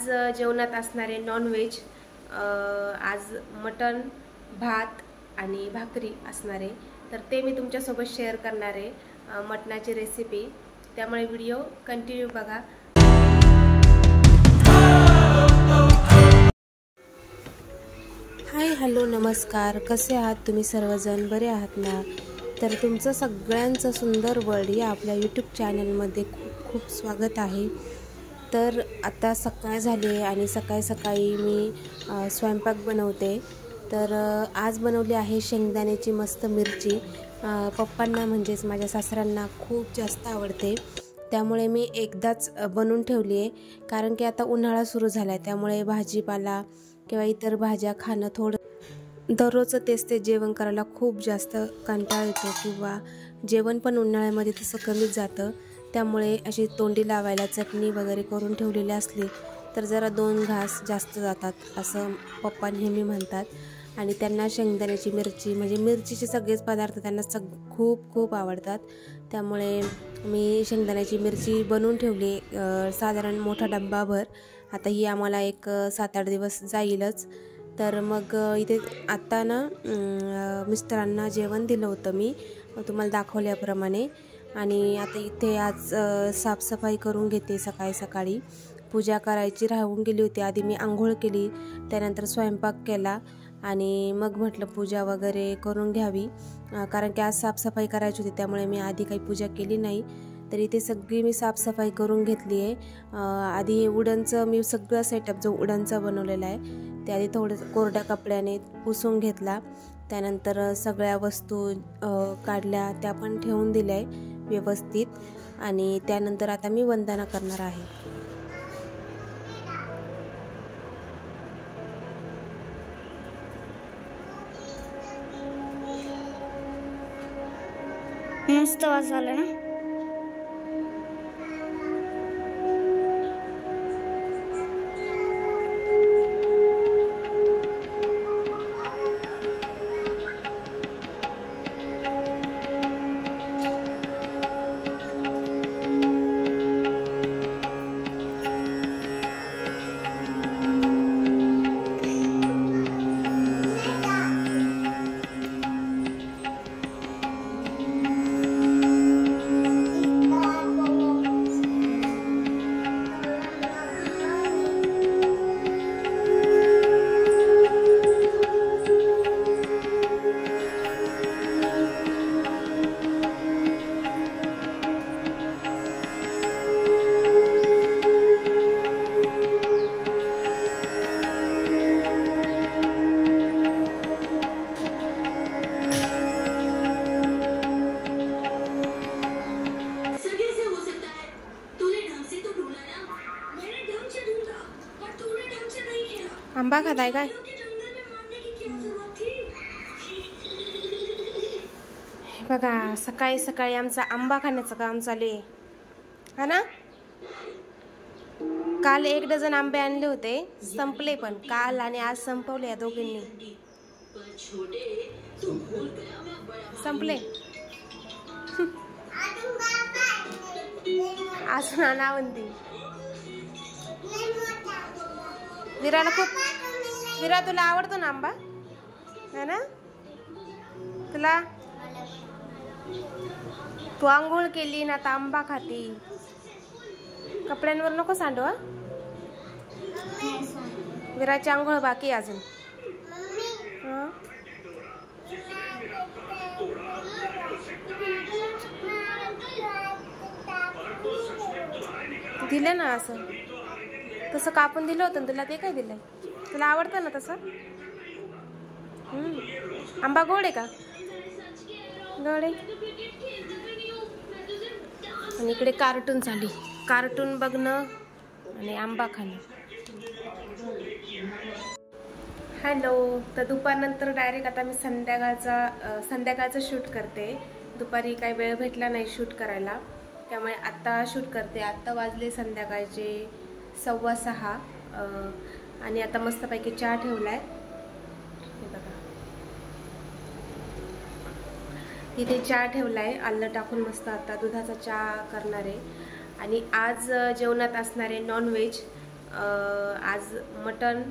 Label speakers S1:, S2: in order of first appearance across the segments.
S1: आज जेवणात असणारे नॉनव्हेज, आज मटण, भात आणि भाकरी असणारे, तर ते मी तुमच्यासोबत शेअर करणार आहे, मटणाची रेसिपी। त्यामुळे व्हिडिओ कंटिन्यू बघा। हाय, हॅलो, नमस्कार, कसे आहात तुम्ही सर्वजण? बरे आहात ना? तर तुमचं सगळ्यांचं सुंदर वर्ल्ड या आपल्या यूट्यूब चॅनलमध्ये खूप खूप स्वागत आहे। तर आता सकाळ झाली आहे आणि सकाळी सकाळी मी स्वयंपाक बनवते। तर आज बनवली आहे शेंगदाण्याची मस्त मिरची। पप्पांना म्हणजेच माझ्या सासऱ्यांना खूप जास्त आवडते, त्यामुळे मी एकदाच बनवून ठेवली आहे। कारण की आता उन्हाळा सुरू झाला आहे, त्यामुळे भाजीपाला किंवा इतर भाज्या खाणं थोडं दररोजचं ते जेवण करायला खूप जास्त कंटाळा येतो, किंवा जेवण पण उन्हाळ्यामध्ये तसं कमीच जातं। त्यामुळे अशी तोंडी लावायला चटणी वगैरे करून ठेवलेली असली तर जरा 2 घास जास्त जातात, असं पप्पा नेहमी म्हणतात। आणि त्यांना शेंगदाण्याची मिरची म्हणजे मिरचीचे सगळेच पदार्थ त्यांना खूप खूप आवडतात। त्यामुळे मी शेंगदाण्याची मिरची बनवून ठेवली, साधारण मोठा डब्बाभर। आता ही आम्हाला एक 7-8 दिवस जाईलच। तर मग इथे आत्ता ना मिस्टरांना जेवण दिलं होतं मी तुम्हाला दाखवल्याप्रमाणे। आणि आता इथे आज साफसफाई करून घेते। सकाळी सकाळी पूजा करायची राहून गेली होती, आधी मी आंघोळ केली, त्यानंतर स्वयंपाक केला आणि मग म्हटलं पूजा वगैरे करून घ्यावी, कारण की आज साफसफाई करायची होती, त्यामुळे मी आधी काही पूजा केली नाही। तर इथे सगळी मी साफसफाई करून घेतली आहे। आधी वुडनचं मी सगळं सेटअप जो वुडनचा बनवलेला आहे ते आधी थोडं कोरड्या कपड्याने पुसून घेतला। त्यानंतर सगळ्या वस्तू काढल्या, त्या पण ठेवून दिल्या आहे व्यवस्थित। आणि त्यानंतर आता मी वंदना करणार आहे।
S2: मस्त वास झाला ना।
S1: आंबा खाताय काय? बघा, सकाळी सकाळी आमचा आंबा खाण्याचं काम चालू आहे, हा ना। काल 1 डझन आंबे आणले होते, संपले पण काल आणि आज संपवले या दोघींनी। संपले अजून आणा म्हणती। विराला विरा तुला आवडतो ना आंबा, है ना? तुला तू आंघोळ केली ना, आता आंबा खाती। कपड्यांवर नको सांडू हा। विराची आंघोळ बाकी अजून। दिलं ना असं, तसं कापून दिलं होतं तुला, ते काय दिलंय? तुला आवडतं ना तसं? आंबा गोड आहे का? गोड आहे। आणि इकडे कार्टून चालू, कार्टून बघणं आणि आंबा खाणं। हॅलो, तर दुपारनंतर डायरेक्ट आता मी संध्याकाळचं शूट करते। दुपारी काही वेळ भेटला नाही शूट करायला, त्यामुळे आत्ता शूट करते। आत्ता वाजले संध्याकाळचे 6:15 आणि आता मस्तपैकी चहा ठेवलाय, हे बघा इथे चहा ठेवलाय, आलं टाकून मस्त। आता दुधाचा चहा करणार आहे। आणि आज जेवणात असणारे नॉनव्हेज, आज मटण,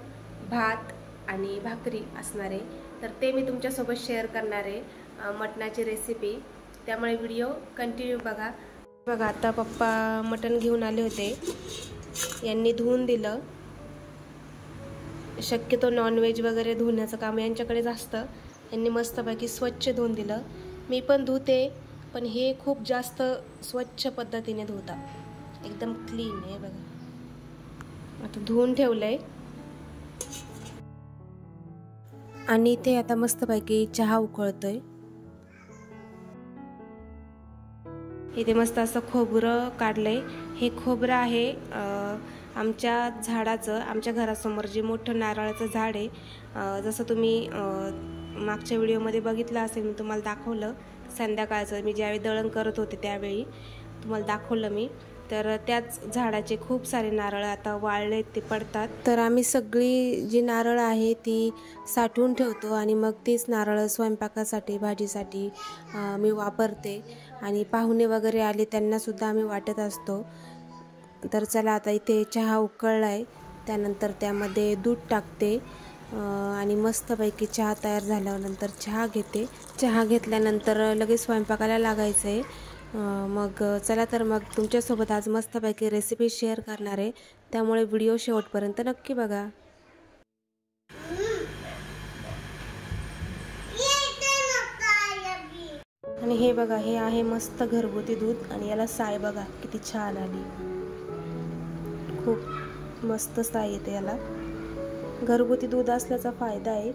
S1: भात आणि भाकरी असणार आहे. तर ते मी तुमच्यासोबत शेअर करणार आहे, मटणाची रेसिपी. त्यामुळे व्हिडिओ कंटिन्यू बघा. बघा, आता पप्पा मटण घेऊन आले होते. यांनी धुवून दिलं. शक्यतो नॉनव्हेज वगैरे धुण्याचं काम यांच्याकडेच असतं. यांनी मस्तपैकी स्वच्छ धुवून दिलं. मी पण धुते, पण हे खूप जास्त स्वच्छ पद्धतीने धुतात, एकदम क्लीन आहे. बघा, आता धुवून ठेवलंय. आणि ते आता मस्तपैकी चहा उकळतोय. इथे मस्त असं खोबरं काढलंय. हे खोबरं आहे आमच्या झाडाचं. आमच्या घरासमोर जे मोठं नारळाचं झाड आहे, जसं तुम्ही मागच्या व्हिडिओमध्ये बघितलं असेल, मी तुम्हाला दाखवलं संध्याकाळचं. मी ज्यावेळी दळण करत होते त्यावेळी तुम्हाला दाखवलं मी. तर त्याच झाडाचे खूप सारे नारळ आता वाळले, ते पडतात. तर आम्ही सगळी जी नारळ आहे ती साठवून ठेवतो आणि मग तीच नारळ स्वयंपाकासाठी, भाजीसाठी मी वापरते. आणि पाहुणे वगैरे आले त्यांनासुद्धा आम्ही वाटत असतो. तर चला, आता इथे चहा उकळला आहे. त्यानंतर त्यामध्ये दूध टाकते आणि मस्तपैकी चहा तयार झाल्यानंतर चहा घेते. चहा घेतल्यानंतर लगेच स्वयंपाकाला लागायचं आहे. मग चला, तर मग तुमच्यासोबत आज मस्तपैकी रेसिपी शेअर करणार आहे. त्यामुळे व्हिडिओ शेवटपर्यंत नक्की बघा. आणि हे बघा, हे आहे मस्त घरगुती दूध आणि याला साय बघा किती छान आली. खूप मस्त साय येते याला. घरगुती दूध असल्याचा फायदा आहे.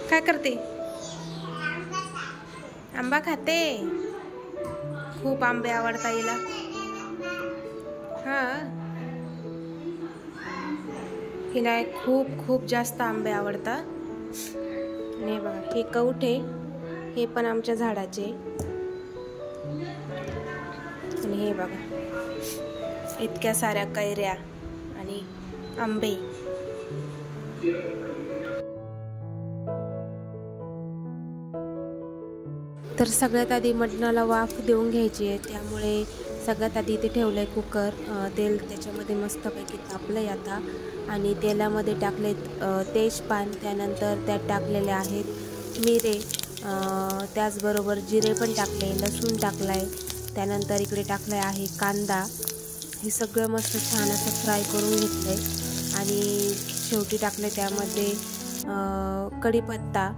S1: काय करते? आंबा खाते. खूप आंबे आवडता हिला. हिला खूप खूप जास्त आंबे आवडतात. हे बघा, हे कवठ आहे, हे पण आमच्या झाडाचे. आणि हे बघा, इतक्या साऱ्या कैऱ्या आणि आंबे. तर सगळ्यात आधी मटणाला वाफ देऊन घ्यायची आहे. त्यामुळे सगळ्यात आधी इथे ठेवलं आहे कुकर. तेल त्याच्यामध्ये मस्तपैकी तापलं आहे आता. आणि तेलामध्ये टाकलेत तेजपान. त्यानंतर त्यात टाकलेले आहेत मिरे, त्याचबरोबर जिरे पण टाकले, लसूण टाकला आहे. त्यानंतर इकडे टाकलं आहे कांदा. हे सगळं मस्त छान असं फ्राय करून घेतलं आहे. आणि शेवटी टाकले त्यामध्ये कढीपत्ता.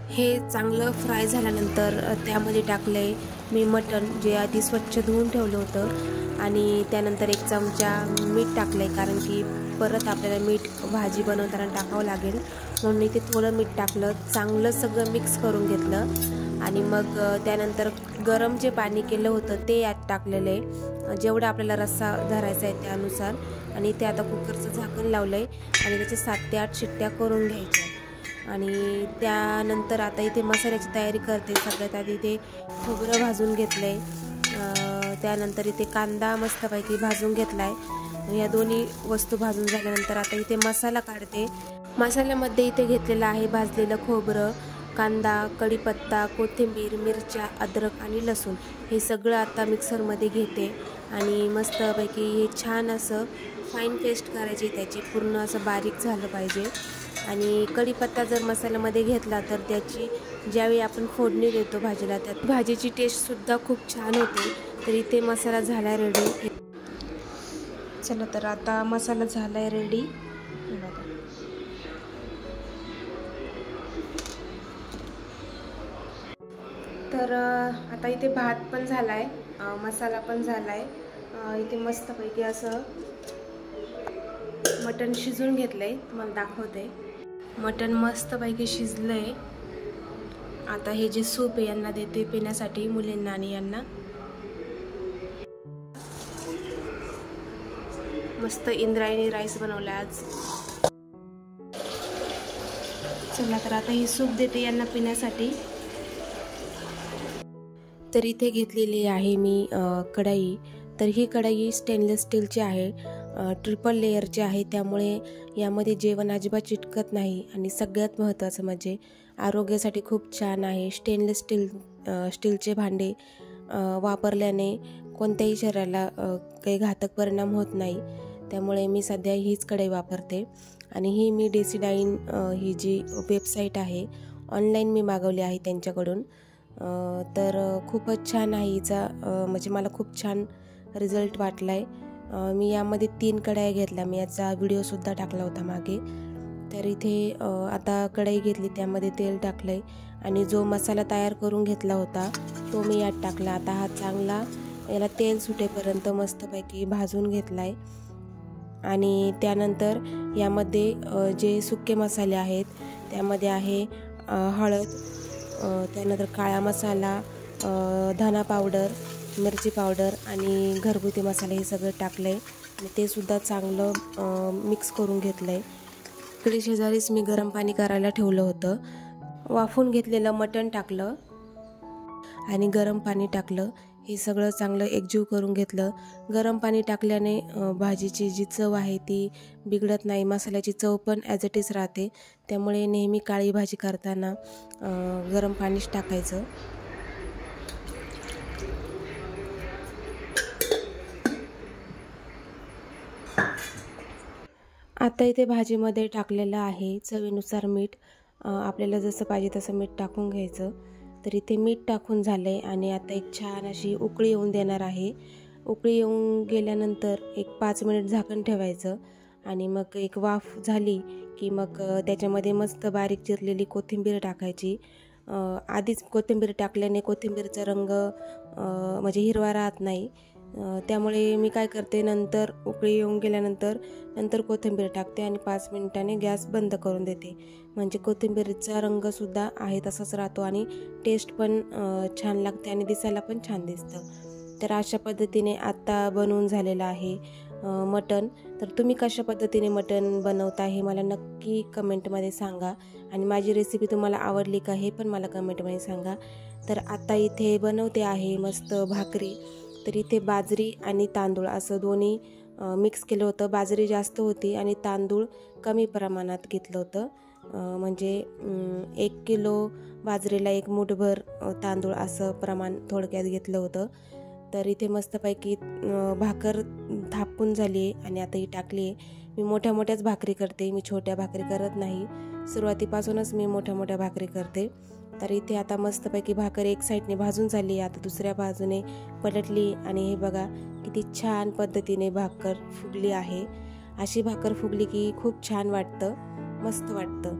S1: हे चांगलं फ्राय झाल्यानंतर त्यामध्ये टाकले मी मटण, जे आधी स्वच्छ धुवून ठेवलं होतं. आणि त्यानंतर 1 चमचा मीठ टाकलं आहे, कारण की परत आपल्याला मीठ भाजी बनवताना टाकावं लागेल, म्हणून इथे थोडं मीठ टाकलं. चांगलं सगळं मिक्स करून घेतलं. आणि मग त्यानंतर गरम जे पाणी केलं होतं ते यात टाकलेलं आहे, जेवढा आपल्याला रस्सा धरायचा आहे त्यानुसार. आणि ते आता कुकरचं झाकण लावलं आहे आणि त्याचे 7 ते 8 शिट्ट्या करून घ्यायच्या. आणि त्यानंतर आता इथे मसाल्याची तयारी करते. सगळ्यात आधी इथे खोबरं भाजून घेतलं आहे. त्यानंतर इथे कांदा मस्तपैकी भाजून घेतला आहे. या दोन्ही वस्तू भाजून झाल्यानंतर आता इथे मसाला काढते. मसाल्यामध्ये इथे घेतलेलं आहे भाजलेलं खोबरं, कांदा, कढीपत्ता, कोथिंबीर, मिरच्या, अद्रक आणि लसूण. हे सगळं आता मिक्सरमध्ये घेते आणि मस्तपैकी हे छान असं फाईन पेस्ट करायची, त्याची पूर्ण असं बारीक झालं पाहिजे. आणि कढीपत्ता जर मसाल्यामध्ये घेतला तर त्याची ज्यावेळी आपण फोडणी देतो भाजीला, त्यात भाजीची टेस्टसुद्धा खूप छान होते. तर इथे मसाला झाला रेडी. चला, तर आता मसाला झाला आहे रेडी. तर आता इथे भात पण झाला आहे, मसाला पण झाला आहे. इथे मस्तपैकी असं मटण शिजून घेतलं आहे, तुम्हाला दाखवते. मटण मस्तपैकी शिजलं आहे. आता हे जे सूप आहे यांना देते पिण्यासाठी, मुलींना आणि यांना. मस्त इंद्रायणी राईस बनवला आज. चला, तर आता हे सूप देते यांना पिण्यासाठी. तर इथे घेतलेली आहे मी कढई. तर ही कढई स्टेनलेस स्टीलची आहे, ट्रिपल लेअरची आहे. त्यामुळे यामध्ये जेवण अजिबात चिटकत नाही. आणि सगळ्यात महत्त्वाचं म्हणजे आरोग्यासाठी खूप छान आहे. स्टेनलेस स्टील स्टीलचे भांडे वापरल्याने कोणत्याही शरीराला काही घातक परिणाम होत नाही. त्यामुळे मी सध्या हीच कढई वापरते. आणि ही मी डेसिडाईन ही जी वेबसाईट आहे ऑनलाईन मी मागवली आहे त्यांच्याकडून. तर खूपच छान आहे हिचा, म्हणजे मला खूप छान रिझल्ट वाटला आहे. मी यामध्ये 3 कढया घेतल्या. मी याचा व्हिडिओसुद्धा टाकला होता मागे. तर इथे आता कढई घेतली, त्यामध्ये तेल टाकलं आहे आणि जो मसाला तयार करून घेतला होता तो मी यात टाकला. आता हा चांगला याला तेल सुटेपर्यंत मस्तपैकी भाजून घेतला आहे. आणि त्यानंतर यामध्ये जे सुके मसाले आहेत त्यामध्ये आहे हळद, त्यानंतर काळा मसाला, धना पावडर, मिरची पावडर आणि घरगुती मसाले हे सगळं टाकलं आहे आणि ते सुद्धा चांगलं मिक्स करून घेतलं आहे. इकडे शेजारीच मी गरम पाणी करायला ठेवलं होतं. वाफवून घेतलेलं मटण टाकलं आणि गरम पाणी टाकलं. हे सगळं चांगलं एकजीव करून घेतलं. गरम पाणी टाकल्याने भाजीची जी चव आहे ती बिघडत नाही, मसाल्याची चव पण ॲज इट इज राहते. त्यामुळे नेहमी काळी भाजी करताना गरम पाणीच टाकायचं. आता इथे भाजीमध्ये टाकलेलं आहे चवीनुसार मीठ. आपल्याला जसं पाहिजे तसं मीठ टाकून घ्यायचं. तर इथे मीठ टाकून झालं आहे आणि आता एक छान अशी उकळी येऊन देणार आहे. उकळी येऊन गेल्यानंतर एक 5 मिनिट झाकण ठेवायचं आणि मग एक वाफ झाली की मग त्याच्यामध्ये मस्त बारीक चिरलेली कोथिंबीर टाकायची. आधीच कोथिंबीर टाकल्याने कोथिंबीरचा रंग म्हणजे हिरवा राहत नाही. त्यामुळे मी काय करते, नंतर उकळी येऊन गेल्यानंतर कोथिंबीर टाकते आणि 5 मिनिटांनी गॅस बंद करून देते. म्हणजे कोथिंबीरचा रंगसुद्धा आहे तसाच राहतो आणि टेस्ट पण छान लागते आणि दिसायला पण छान दिसतं. तर अशा पद्धतीने आत्ता बनवून झालेलं आहे मटण. तर तुम्ही कशा पद्धतीने मटण बनवता हे मला नक्की कमेंटमध्ये सांगा आणि माझी रेसिपी तुम्हाला आवडली का हे पण मला कमेंटमध्ये सांगा. तर आता इथे बनवते आहे मस्त भाकरी. तर इथे बाजरी आणि तांदूळ असं दोन्ही मिक्स केलं होतं. बाजरी जास्त होती आणि तांदूळ कमी प्रमाणात घेतलं होतं. म्हणजे 1 किलो बाजरीला 1 मूठभर तांदूळ असं प्रमाण थोडक्यात घेतलं होतं. तर इथे मस्तपैकी भाकर थापून झाली आहे आणि आता ही टाकली आहे. मी मोठ्या मोठ्याच भाकरी करते, मी छोट्या भाकरी करत नाही. सुरुवातीपासूनच मी मोठ्या मोठ्या भाकरी करते. तर इथे आता मस्तपैकी भाकर एक साईडने भाजून झाली, आता दुसऱ्या बाजूने पलटली आणि हे बघा किती छान पद्धतीने भाकर फुगली आहे. अशी भाकर फुगली की खूप छान वाटतं, मस्त वाटतं,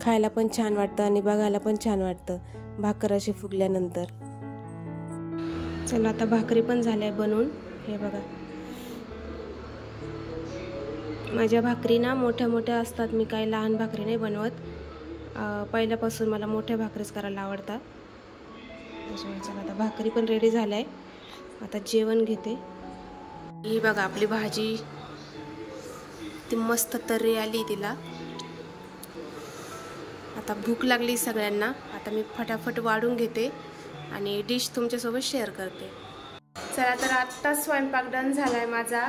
S1: खायला पण छान वाटतं आणि बघायला पण छान वाटतं भाकर अशी फुगल्यानंतर. चला आता भाकरी पण झाल्या बनवून. हे बघा माझ्या भाकरी ना मोठ्या मोठ्या असतात, मी काही लहान भाकरी नाही बनवत. पहिल्यापासून मला मोठ्या भाकरीच करायला आवडतात. चला आता भाकरी पण रेडी झाल्या आहे, आता जेवण घेते. ही बघा आपली भाजी ती मस्त तर्री आली तिला. आता भूक लागली सगळ्यांना, आता मी फटाफट वाढून घेते आणि डिश तुमच्यासोबत शेअर करते. चला तर आत्ता स्वयंपाक डन झाला आहे माझा.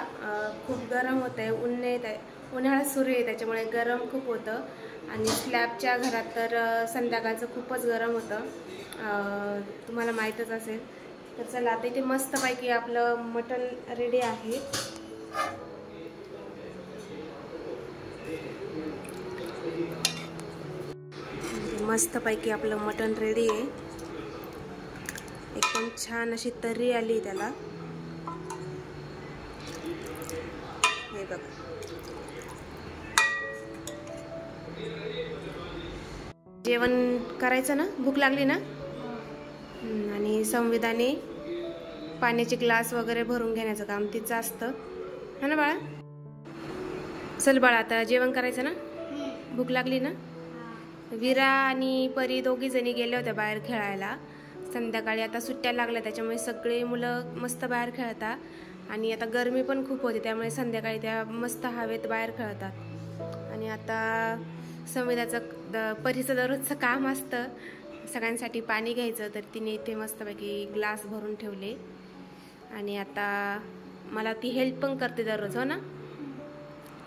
S1: खूप गरम होतं आहे, उन्हाळा सुरू आहे त्याच्यामुळे गरम खूप होतं आणि स्लॅबच्या घरात तर संध्याकाळचं खूपच गरम होतं, तुम्हाला माहीतच असेल. तर चला आता इथे मस्तपैकी आपलं मटण रेडी आहे. मस्तपैकी आपलं मटण रेडी आहे. एकदम छान अशी तर्री आली त्याला. हे बघा जेवण करायचं ना, भूक लागली ना. आणि संविधाने पाण्याचे ग्लास वगैरे भरून घेण्याचं काम तिचं असतं, है ना बाळा. चल बाळा आता जेवण करायचं ना, भूक लागली ना. विरा आणि परी दोघी जणी गेल्या होत्या बाहेर खेळायला संध्याकाळी. आता सुट्ट्या लागल्या त्याच्यामुळे सगळे मुलं मस्त बाहेर खेळतात आणि आता गरमी पण खूप होती त्यामुळे संध्याकाळी त्या मस्त हवेत बाहेर खेळतात. आणि आता संविधाचं परीचं दररोजचं काम असतं सगळ्यांसाठी पाणी घ्यायचं, तर तिने इथे मस्तपैकी ग्लास भरून ठेवले आणि आता मला ती हेल्प पण करते दररोज, हो ना.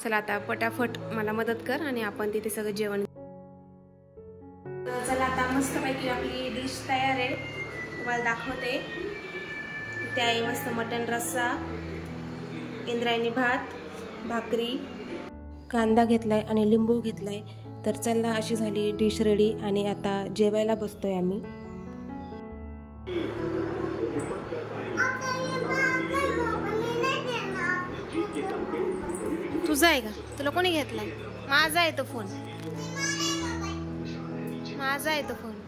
S1: चला आता पटापट मला मदत कर आणि आपण तिथे सगळं जेवण. चला आता मस्तपैकी ही आपली डिश तयार आहे, तुम्हाला दाखवते. इथे आहे मस्त मटण रस्सा, इंद्रायणी भात, भाकरी, कांदा घेतलाय आणि लिंबू घेतलाय. तर चला, अशी झाली डिश रेडी आणि आता जेवायला बसतोय आम्ही. तुझा आहे का? तुला कोणी घेतलाय? माझा आहे तो फोन, माझा आहे तो फोन.